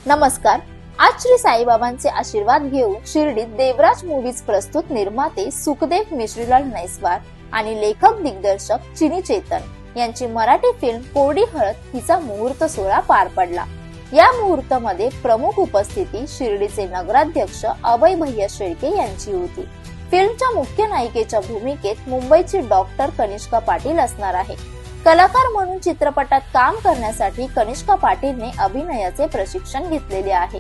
नमस्कार. आज श्री साईबाबांचे आशीर्वाद घेऊन शिर्डीत देवराज मूवीज प्रस्तुत निर्माते सुखदेव मिश्रीलाल नैसवार आणि लेखक दिग्दर्शक चिनी चेतन यांची मराठी फिल्म कोरडी हळद हिचा मुहूर्त सोहळा पार पडला. या मुहूर्तामध्ये प्रमुख उपस्थिती शिर्डीचे नगराध्यक्ष अभय भैया शेळके यांची होती. फिल्मच्या मुख्य नायिकेच्या भूमिकेत मुंबईची डॉक्टर कनिष्का पाटील असणार आहे. कलाकार म्हणून चित्रपटात काम करण्यासाठी कनिष्का पाटीलने अभिनयाचे प्रशिक्षण घेतलेले आहे.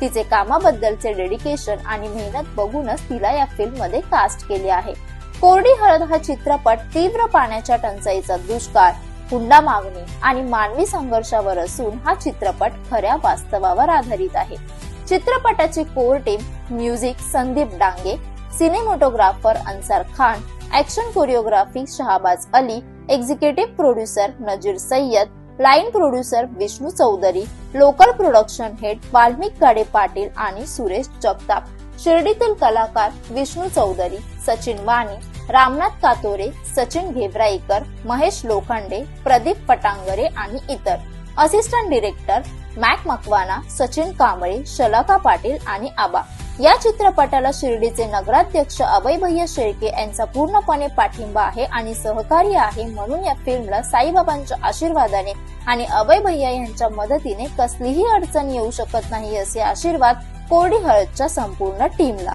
तिचे कामाबद्दलचे डेडिकेशन आणि मेहनत बघूनच तिला या फिल्म मध्ये कास्ट केले आहे. कोरडी हळद हा चित्रपट तीव्र पाण्याच्या टंचाईचा दुष्काळ, हुंडा मागणी आणि मानवी संघर्षावर असून हा चित्रपट खऱ्या वास्तवावर आधारित आहे. चित्रपटाची core team music Sandeep Dange, cinematographer Ansar Khan, action choreography Shahbaz Ali, executive producer Nazir Sayyed, line producer Vishnu Chaudhari, local production head Valmik Gade Patil आणि सुरेश जगताप. शिर्डीतील कलाकार विष्णू चौधरी, सचिन वाणी, रामनाथ कातोरे, सचिन घेवराईकर, महेश लोखंडे, प्रदीप पटांगरे आणि इतर. असिस्टंट डिरेक्टर मॅक मकवाना, सचिन कांबळे, शलाका पाटील आणि आबा. या चित्रपटाला शिर्डीचे नगराध्यक्ष अभय भैया शेळके यांचा पूर्णपणे पाठिंबा आहे आणि सहकार्य आहे. म्हणून या फिल्मला साईबाबांच्या आशीर्वादाने आणि अभय भैया यांच्या मदतीने कसलीही अडचण येऊ शकत नाही असे आशीर्वाद कोरडी हळदच्या संपूर्ण टीमला.